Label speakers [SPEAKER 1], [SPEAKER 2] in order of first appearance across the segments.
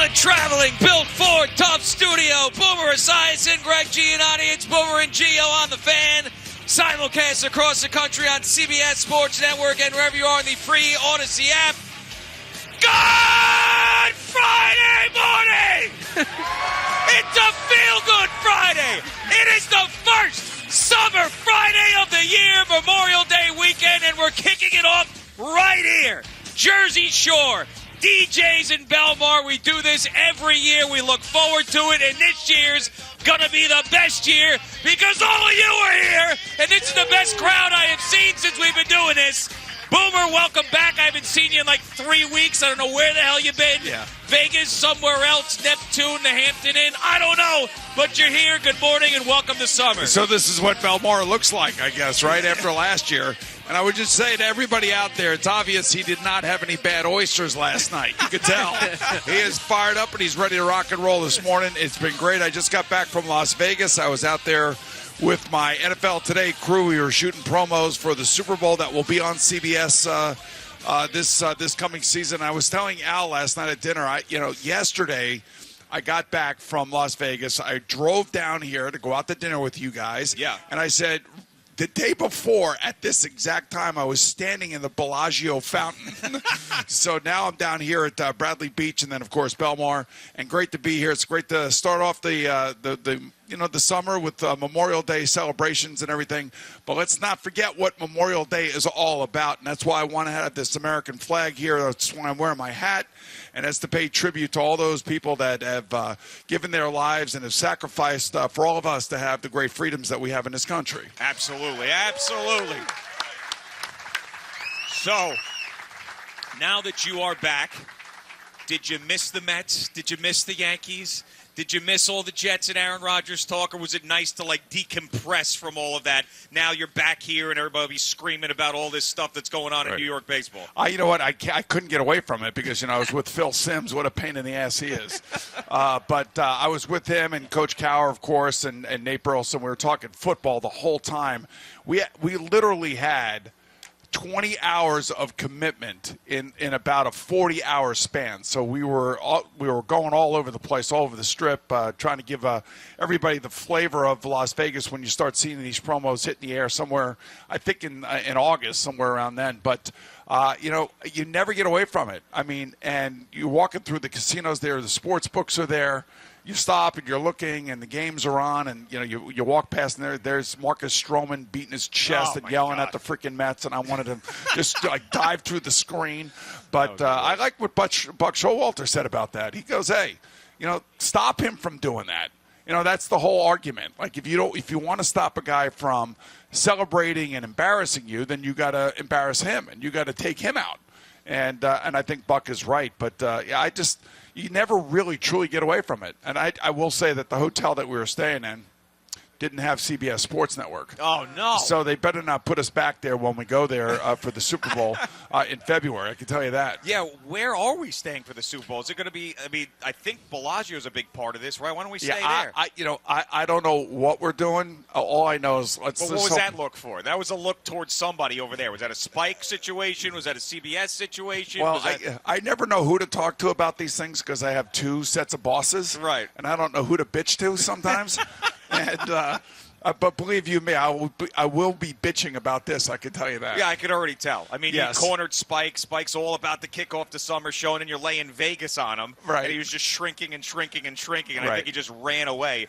[SPEAKER 1] the traveling Built Ford Tough Studio. Boomer Esiason, Greg Giannotti. It's Boomer and Gio on the Fan. Simulcast across the country on CBS Sports Network and wherever you are in the free Odyssey app. Good Friday morning! It's a feel-good Friday. It is the first summer Friday of the year, Memorial Day weekend, and we're kicking it off right here. Jersey Shore, DJs in Belmar. We do this every year. We look forward to it, and this year's going to be the best year because all of you are here, and this is the best crowd I have seen since we've been doing this. Boomer, welcome back. I haven't seen you in like 3 weeks. I don't know where the hell you've been.
[SPEAKER 2] Yeah.
[SPEAKER 1] Vegas, somewhere else, Neptune, the Hampton Inn. I don't know, but you're here. Good morning and welcome to summer.
[SPEAKER 2] So this is what Belmar looks like, I guess, right after last year. And I would just say to everybody out there, it's obvious he did not have any bad oysters last night. You could tell. He is fired up and he's ready to rock and roll this morning. It's been great. I just got back from Las Vegas. I was out there with my NFL Today crew. We were shooting promos for the Super Bowl that will be on CBS this coming season. I was telling Al last night at dinner, yesterday I got back from Las Vegas. I drove down here to go out to dinner with you guys.
[SPEAKER 1] Yeah.
[SPEAKER 2] And I said, the day before, at this exact time, I was standing in the Bellagio fountain. So now I'm down here at Bradley Beach and then, of course, Belmar. And great to be here. It's great to start off the summer with Memorial Day celebrations and everything. But let's not forget what Memorial Day is all about. And that's why I want to have this American flag here. That's why I'm wearing my hat. And that's to pay tribute to all those people that have given their lives and have sacrificed for all of us to have the great freedoms that we have in this country.
[SPEAKER 1] Absolutely, absolutely. So, now that you are back, did you miss the Mets? Did you miss the Yankees? Did you miss all the Jets and Aaron Rodgers talk, or was it nice to, decompress from all of that? Now you're back here and everybody will be screaming about all this stuff that's going on in New York baseball.
[SPEAKER 2] You know what? I couldn't get away from it because, I was with Phil Simms. What a pain in the ass he is. But I was with him and Coach Cowher, of course, and Nate Burleson. We were talking football the whole time. We literally had 20 hours of commitment in about a 40-hour span. So we were going all over the place, all over the strip, trying to give everybody the flavor of Las Vegas when you start seeing these promos hit in the air somewhere, I think in August, somewhere around then. But, you never get away from it. I mean, and you're walking through the casinos there, the sports books are there. You stop and you're looking, and the games are on, and you walk past, and there's Marcus Stroman beating his chest and yelling at the freaking Mets, and I wanted to just dive through the screen. But I like what Buck Showalter said about that. He goes, "Hey, stop him from doing that." That's the whole argument. Like if you want to stop a guy from celebrating and embarrassing you, then you got to embarrass him, and you got to take him out. And I think Buck is right, but you never really truly get away from it. And I will say that the hotel that we were staying in didn't have CBS Sports Network.
[SPEAKER 1] Oh, no.
[SPEAKER 2] So they better not put us back there when we go there for the Super Bowl in February. I can tell you that.
[SPEAKER 1] Yeah, where are we staying for the Super Bowl? Is it going to be, I think Bellagio is a big part of this, right? Why don't we stay there?
[SPEAKER 2] I don't know what we're doing. All I know is
[SPEAKER 1] let's. But what was that look for? That was a look towards somebody over there. Was that a Spike situation? Was that a CBS situation?
[SPEAKER 2] Well, I never know who to talk to about these things because I have two sets of bosses.
[SPEAKER 1] Right.
[SPEAKER 2] And I don't know who to bitch to sometimes. And but believe you me, I will be bitching about this. I can tell you that.
[SPEAKER 1] Yeah, I could already tell.
[SPEAKER 2] Yes.
[SPEAKER 1] You cornered Spike. Spike's all about the kickoff to summer show, and you're laying Vegas on him.
[SPEAKER 2] Right.
[SPEAKER 1] And he was just shrinking and shrinking and shrinking, and
[SPEAKER 2] right.
[SPEAKER 1] I think he just ran away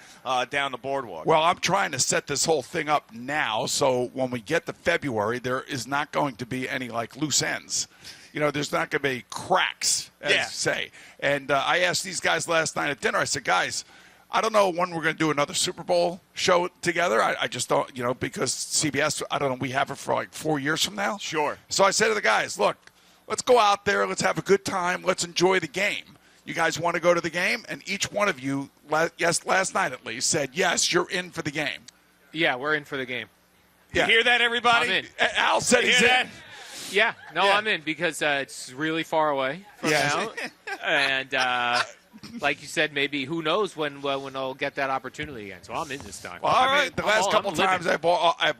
[SPEAKER 1] down the boardwalk.
[SPEAKER 2] Well, I'm trying to set this whole thing up now, so when we get to February, there is not going to be any loose ends. There's not going to be cracks, as you say. And I asked these guys last night at dinner. I said, guys, I don't know when we're going to do another Super Bowl show together. I just don't, because CBS, I don't know, we have it for 4 years from now.
[SPEAKER 1] Sure.
[SPEAKER 2] So I said to the guys, look, let's go out there. Let's have a good time. Let's enjoy the game. You guys want to go to the game? And each one of you, last night at least, said, yes, you're in for the game.
[SPEAKER 3] Yeah, we're in for the game.
[SPEAKER 1] You hear that, everybody?
[SPEAKER 3] I'm in.
[SPEAKER 2] Al said he's in.
[SPEAKER 3] Yeah, I'm in because it's really far away from now. And like you said, maybe who knows when I'll get that opportunity again. So I'm in this time.
[SPEAKER 2] Well, all right. The last couple times I've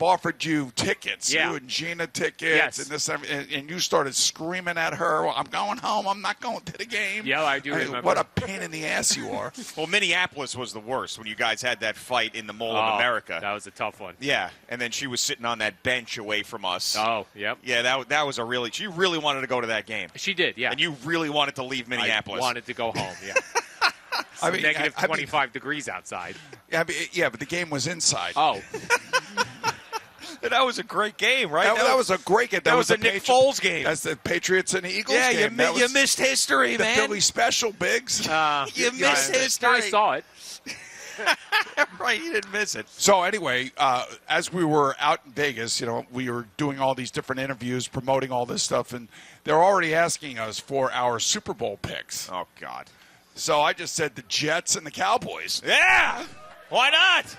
[SPEAKER 2] offered you tickets,
[SPEAKER 3] Yeah.
[SPEAKER 2] you and Gina tickets,
[SPEAKER 3] Yes.
[SPEAKER 2] and this, and you started screaming at her, "I'm going home. I'm not going to the game."
[SPEAKER 3] Yeah, I do remember.
[SPEAKER 2] What a pain in the ass you are.
[SPEAKER 4] Well, Minneapolis was the worst when you guys had that fight in the Mall of America.
[SPEAKER 3] That was a tough one.
[SPEAKER 4] Yeah, and then she was sitting on that bench away from us.
[SPEAKER 3] Oh, yep.
[SPEAKER 4] Yeah, that was she really wanted to go to that game.
[SPEAKER 3] She did, yeah.
[SPEAKER 4] And you really wanted to leave Minneapolis.
[SPEAKER 3] I wanted to go home, yeah.
[SPEAKER 2] I mean,
[SPEAKER 3] negative 25 degrees outside.
[SPEAKER 2] Yeah, but the game was inside.
[SPEAKER 3] Oh.
[SPEAKER 4] That was a great game, right?
[SPEAKER 2] That was a great game.
[SPEAKER 4] That was a Nick Foles game.
[SPEAKER 2] That's the Patriots and Eagles
[SPEAKER 4] Yeah,
[SPEAKER 2] game.
[SPEAKER 4] you missed history,
[SPEAKER 2] the
[SPEAKER 4] man.
[SPEAKER 2] Philly special, Biggs.
[SPEAKER 4] You missed history.
[SPEAKER 3] I saw it.
[SPEAKER 4] Right, you didn't miss it.
[SPEAKER 2] So anyway, as we were out in Vegas, we were doing all these different interviews, promoting all this stuff, and they're already asking us for our Super Bowl picks.
[SPEAKER 4] Oh, God.
[SPEAKER 2] So I just said the Jets and the Cowboys.
[SPEAKER 4] Yeah, why not?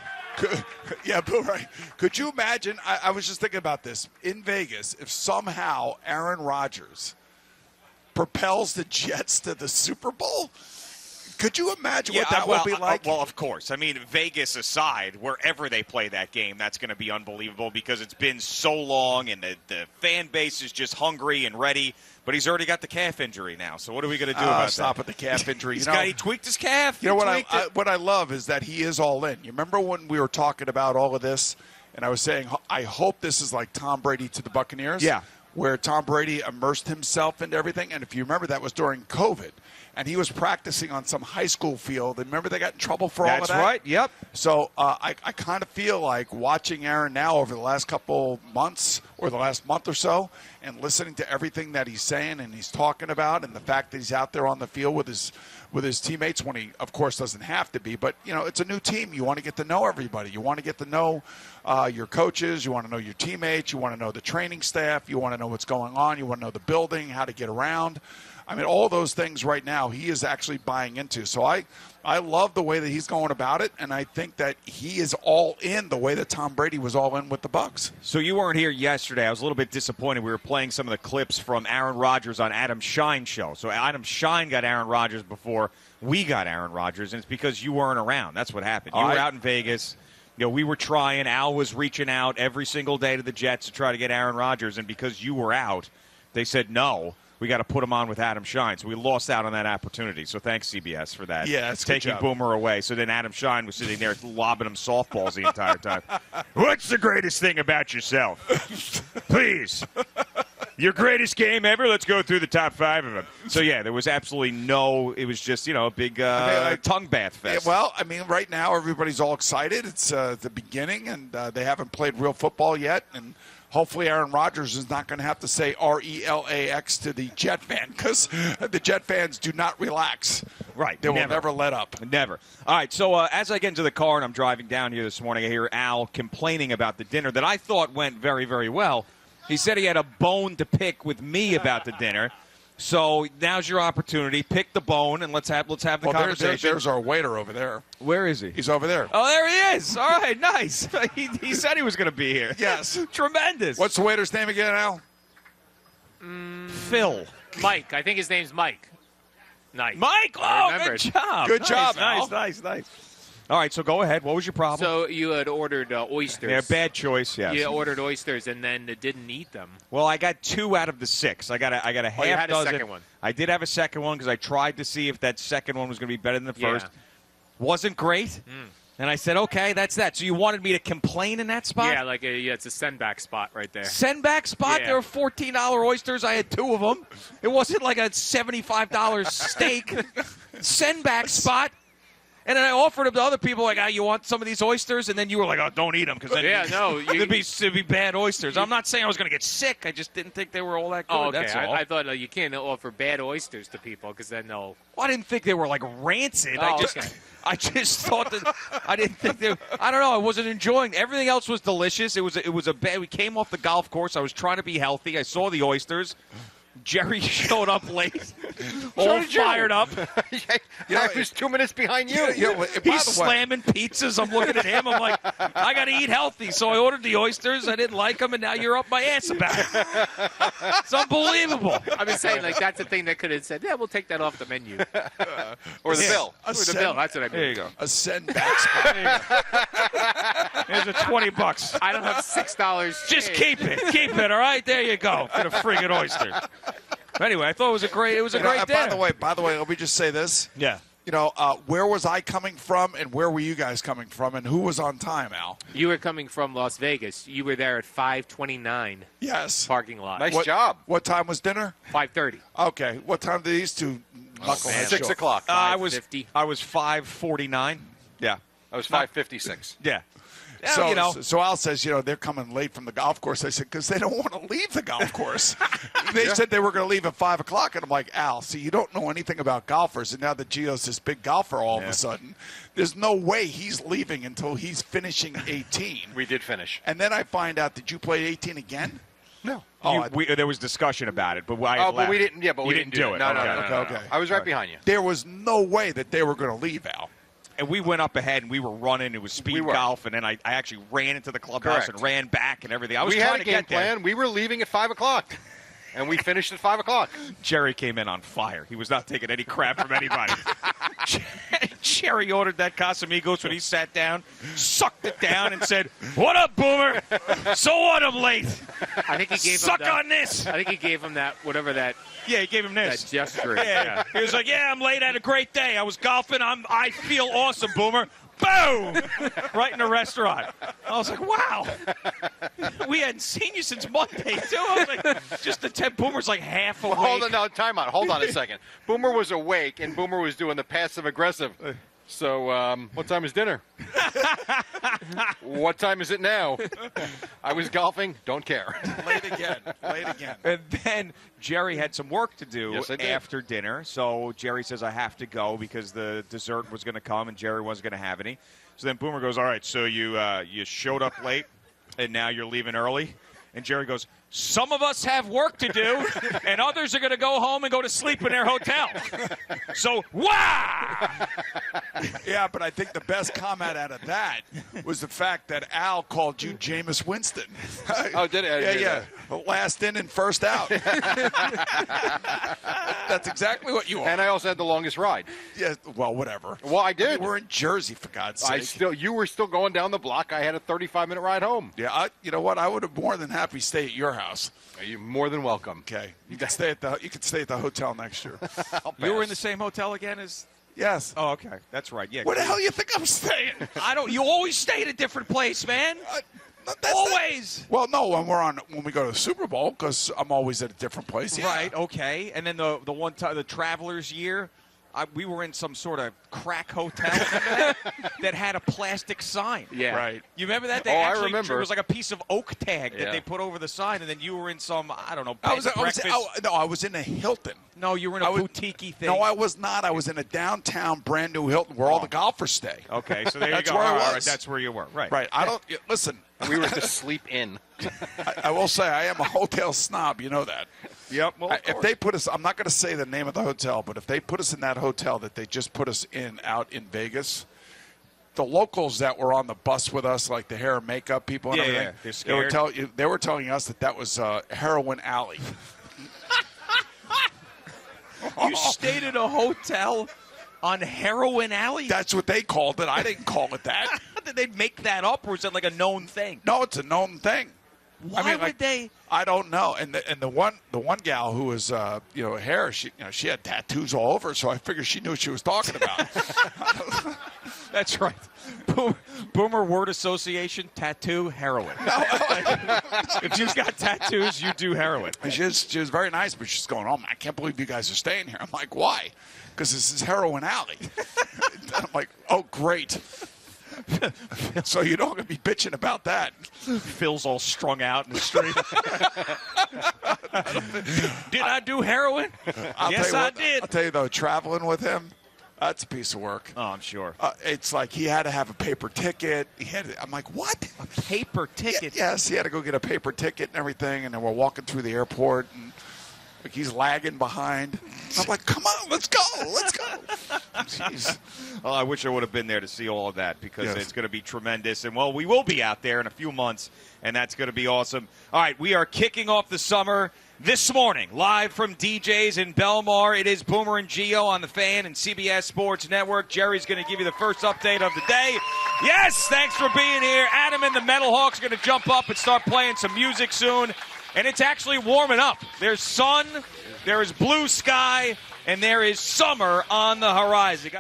[SPEAKER 2] Right. Could you imagine? I was just thinking about this in Vegas. If somehow Aaron Rodgers propels the Jets to the Super Bowl, could you imagine what that would be like?
[SPEAKER 4] Well, of course. I mean, Vegas aside, wherever they play that game, that's going to be unbelievable because it's been so long and the fan base is just hungry and ready. But he's already got the calf injury now. So what are we going to do about
[SPEAKER 2] stop
[SPEAKER 4] that?
[SPEAKER 2] at the calf injury.
[SPEAKER 4] He tweaked his calf.
[SPEAKER 2] You know what I love is that he is all in. You remember when we were talking about all of this, and I was saying I hope this is like Tom Brady to the Buccaneers.
[SPEAKER 4] Yeah.
[SPEAKER 2] Where Tom Brady immersed himself into everything. And if you remember, that was during COVID. And he was practicing on some high school field. And remember they got in trouble for all of that?
[SPEAKER 4] That's right, yep.
[SPEAKER 2] So I kind of feel like watching Aaron now over the last couple months or the last month or so and listening to everything that he's saying and he's talking about and the fact that he's out there on the field with his teammates when he, of course, doesn't have to be. But, it's a new team. You want to get to know everybody. You want to get to know your coaches. You want to know your teammates. You want to know the training staff. You want to know what's going on. You want to know the building, how to get around. I mean, all those things right now he is actually buying into. So I love the way that he's going about it, and I think that he is all in the way that Tom Brady was all in with the Bucs.
[SPEAKER 4] So you weren't here yesterday. I was a little bit disappointed. We were playing some of the clips from Aaron Rodgers on Adam Shine's show. So Adam Shine got Aaron Rodgers before we got Aaron Rodgers, and it's because you weren't around. That's what happened. You were out in Vegas. We were trying. Al was reaching out every single day to the Jets to try to get Aaron Rodgers, and because you were out, they said no. We got to put him on with Adam Shine. So we lost out on that opportunity. So thanks, CBS, for that.
[SPEAKER 2] Yeah, it's
[SPEAKER 4] taking Boomer away. So then Adam Shine was sitting there lobbing him softballs the entire time. What's the greatest thing about yourself? Please. Your greatest game ever? Let's go through the top 5 of them. So, yeah, there was absolutely it was just, a big tongue bath fest.
[SPEAKER 2] Yeah, well, I mean, right now everybody's all excited. It's the beginning, and they haven't played real football yet. And hopefully Aaron Rodgers is not going to have to say RELAX to the Jet fan because the Jet fans do not relax.
[SPEAKER 4] Right.
[SPEAKER 2] They will never let up.
[SPEAKER 4] Never. All right, so as I get into the car and I'm driving down here this morning, I hear Al complaining about the dinner that I thought went very, very well. He said he had a bone to pick with me about the dinner. So now's your opportunity. Pick the bone, and let's have the conversation.
[SPEAKER 2] There's our waiter over there.
[SPEAKER 4] Where is he?
[SPEAKER 2] He's over there.
[SPEAKER 4] Oh, there he is. All right, nice. He said he was going to be here.
[SPEAKER 2] Yes.
[SPEAKER 4] Tremendous.
[SPEAKER 2] What's the waiter's name again, Al?
[SPEAKER 4] Phil.
[SPEAKER 3] Mike. I think his name's Mike. Nice.
[SPEAKER 4] Mike! Oh, good job.
[SPEAKER 2] Good job, Al.
[SPEAKER 4] Nice. All right, so go ahead. What was your problem?
[SPEAKER 3] So you had ordered oysters.
[SPEAKER 4] Yeah, bad choice, yes.
[SPEAKER 3] You ordered oysters and then didn't eat them.
[SPEAKER 4] Well, I got 2 out of the 6. I got a half
[SPEAKER 3] you had
[SPEAKER 4] dozen.
[SPEAKER 3] a second one.
[SPEAKER 4] I did have a second one because I tried to see if that second one was going to be better than the first.
[SPEAKER 3] Yeah.
[SPEAKER 4] Wasn't great. And I said, okay, that's that. So you wanted me to complain in that spot?
[SPEAKER 3] Yeah, it's a send-back spot right there.
[SPEAKER 4] Send-back spot?
[SPEAKER 3] Yeah.
[SPEAKER 4] There were $14 oysters. I had 2 of them. It wasn't like a $75 steak. Send-back spot. And then I offered them to other people, like, you want some of these oysters? And then you were like, oh, don't eat them because then it'd be bad oysters. I'm not saying I was going to get sick. I just didn't think they were all that good.
[SPEAKER 3] Oh, okay.
[SPEAKER 4] That's all.
[SPEAKER 3] I thought you can't offer bad oysters to people because then they'll.
[SPEAKER 4] Well, I didn't think they were like rancid.
[SPEAKER 3] Oh,
[SPEAKER 4] I just thought that I didn't think they. I don't know. I wasn't enjoying. Everything else was delicious. It was a bad. We came off the golf course. I was trying to be healthy. I saw the oysters. Jerry showed up late, all fired up.
[SPEAKER 5] I was 2 minutes behind you.
[SPEAKER 4] He's slamming pizzas. I'm looking at him. I'm like, I got to eat healthy. So I ordered the oysters. I didn't like them, and now you're up my ass about it. It's unbelievable.
[SPEAKER 3] I've been saying, like, that's a thing that could have said, yeah, we'll take that off the menu.
[SPEAKER 5] Or the bill.
[SPEAKER 3] Or the bill. That's what I mean.
[SPEAKER 4] There you go.
[SPEAKER 2] A send back spot.
[SPEAKER 4] Here's a $20.
[SPEAKER 3] I don't have $6.
[SPEAKER 4] Just keep it. Keep it, all right? There you go. For the friggin' oysters. Anyway, I thought it was a great dinner.
[SPEAKER 2] By the way, let me just say this.
[SPEAKER 4] Yeah.
[SPEAKER 2] Where was I coming from, and where were you guys coming from, and who was on time, Al?
[SPEAKER 3] You were coming from Las Vegas. You were there at 5:29.
[SPEAKER 2] Yes.
[SPEAKER 3] Parking lot.
[SPEAKER 5] Nice job.
[SPEAKER 2] What time was dinner?
[SPEAKER 3] 5:30.
[SPEAKER 2] Okay. What time did these two knuckleheads
[SPEAKER 5] 6
[SPEAKER 2] show?
[SPEAKER 5] o'clock.
[SPEAKER 4] I was 5:49. Yeah.
[SPEAKER 5] I was 5:56.
[SPEAKER 4] Yeah.
[SPEAKER 2] So Al says, they're coming late from the golf course. I said, because they don't want to leave the golf course. They said they were going to leave at 5 o'clock. And I'm like, Al, see, you don't know anything about golfers. And now that Gio's this big golfer all of a sudden, there's no way he's leaving until he's finishing 18.
[SPEAKER 5] We did finish.
[SPEAKER 2] And then I find out, did you play 18 again?
[SPEAKER 5] No.
[SPEAKER 4] There was discussion about it, but
[SPEAKER 5] but we didn't. Yeah, but we didn't
[SPEAKER 4] do it.
[SPEAKER 5] No,
[SPEAKER 2] Okay.
[SPEAKER 5] I was right behind you.
[SPEAKER 2] There was no way that they were going to leave, Al.
[SPEAKER 4] And we went up ahead, and we were running. It was speed golf, and then I actually ran into the clubhouse and ran back and everything. I was trying to get there.
[SPEAKER 5] We had a game plan. We were leaving at 5 o'clock, and we finished at 5 o'clock.
[SPEAKER 4] Jerry came in on fire. He was not taking any crap from anybody. Jerry ordered that Casamigos when he sat down, sucked it down, and said, "What up, Boomer? So what? I'm late.
[SPEAKER 3] I think he gave
[SPEAKER 4] Suck
[SPEAKER 3] him that,
[SPEAKER 4] on this."
[SPEAKER 3] I think he gave him that, whatever that.
[SPEAKER 4] Yeah, he gave him this.
[SPEAKER 3] That gesture.
[SPEAKER 4] Yeah. He was like, "Yeah, I'm late. I had a great day. I was golfing. I feel awesome, Boomer." Boom! Right in the restaurant. I was like, wow. We hadn't seen you since Monday, too. I was like, just the 10 Boomer's like half awake.
[SPEAKER 5] Hold on, no, time out. Hold on a second. Boomer was awake, and Boomer was doing the passive-aggressive. So, what time is dinner? What time is it now? I was golfing. Don't care.
[SPEAKER 2] Late again.
[SPEAKER 4] And then Jerry had some work to do
[SPEAKER 5] Yes, I did.
[SPEAKER 4] after dinner. So Jerry says, I have to go because the dessert was going to come and Jerry wasn't going to have any. So then Boomer goes, all right, so you showed up late and now you're leaving early. And Jerry goes, some of us have work to do, and others are going to go home and go to sleep in their hotel. So, wow!
[SPEAKER 2] Yeah, but I think the best comment out of that was the fact that Al called you Jameis Winston.
[SPEAKER 5] Oh, did it?
[SPEAKER 2] Yeah. Last in and first out. That's exactly what you are.
[SPEAKER 5] And I also had the longest ride.
[SPEAKER 2] Yeah, well, whatever.
[SPEAKER 5] Well, I did.
[SPEAKER 2] We're in Jersey, for God's sake.
[SPEAKER 5] You were still going down the block. I had a 35-minute ride home.
[SPEAKER 2] Yeah, you know what? I would have more than happy stay at your house.
[SPEAKER 5] You're more than welcome.
[SPEAKER 2] Okay, you can stay at the hotel next year.
[SPEAKER 4] You were in the same hotel again as?
[SPEAKER 2] Yes.
[SPEAKER 4] Oh, okay. That's right. Yeah.
[SPEAKER 2] Where the hell do you think I'm staying?
[SPEAKER 4] You always stay at a different place, man. Always.
[SPEAKER 2] Well, no, when we go to the Super Bowl, because I'm always at a different place. Yeah.
[SPEAKER 4] Right. Okay. And then the one time, the Travelers year, we were in some sort of crack hotel that had a plastic sign.
[SPEAKER 3] Yeah.
[SPEAKER 2] Right.
[SPEAKER 4] You remember that?
[SPEAKER 5] I remember.
[SPEAKER 4] It was like a piece of oak tag that they put over the sign, and then you were in some, I don't know,
[SPEAKER 2] I was in a Hilton.
[SPEAKER 4] No, you were in a boutique-y thing.
[SPEAKER 2] No, I was not. I was in a downtown brand new Hilton where all the golfers stay.
[SPEAKER 4] Okay, so there you
[SPEAKER 2] That's
[SPEAKER 4] go.
[SPEAKER 2] where I
[SPEAKER 4] All
[SPEAKER 2] was.
[SPEAKER 4] that's where you were. Right.
[SPEAKER 2] Right. I don't listen.
[SPEAKER 5] We were to sleep in.
[SPEAKER 2] I will say I am a hotel snob. You know that.
[SPEAKER 4] Yep. Well,
[SPEAKER 2] If they put us, I'm not going to say the name of the hotel, but if they put us in that hotel that they just put us in out in Vegas, the locals that were on the bus with us, like the hair and makeup people and everything,
[SPEAKER 4] they're scared.
[SPEAKER 2] they were telling us that was Heroin Alley.
[SPEAKER 4] You stayed at a hotel on Heroin Alley?
[SPEAKER 2] That's what they called it. I didn't call it that.
[SPEAKER 4] Did they make that up, or is that like a known thing?
[SPEAKER 2] No, it's a known thing.
[SPEAKER 4] Why would they?
[SPEAKER 2] I don't know. And the one gal who was hair, she had tattoos all over, so I figured she knew what she was talking about.
[SPEAKER 4] That's right. Boomer word association, tattoo, heroin. If you've got tattoos, you do heroin.
[SPEAKER 2] She was very nice, but she's going, oh, I can't believe you guys are staying here. I'm like, why? Because this is Heroin Alley. I'm like, oh, great. So you don't going to be bitching about that.
[SPEAKER 4] Phil's all strung out in the street. Did I do heroin? Yes, I did.
[SPEAKER 2] I'll tell you, though, traveling with him, that's a piece of work.
[SPEAKER 4] Oh, I'm sure.
[SPEAKER 2] It's like he had to have a paper ticket. I'm like, what?
[SPEAKER 4] A paper ticket?
[SPEAKER 2] Yes, he had to go get a paper ticket and everything, and then we're walking through the airport. And Like he's lagging behind. I'm like, come on, let's go. Jeez.
[SPEAKER 4] Well, I wish I would have been there to see all of that because
[SPEAKER 2] Yes.
[SPEAKER 4] it's going to be tremendous. And, well, we will be out there in a few months, and that's going to be awesome. All right, we are kicking off the summer this morning, live from DJ's in Belmar. It is Boomer and Gio on the Fan and CBS Sports Network. Jerry's going to give you the first update of the day. Yes, thanks for being here. Adam and the Metal Hawks are going to jump up and start playing some music soon. And it's actually warming up. There's sun, there is blue sky, and there is summer on the horizon.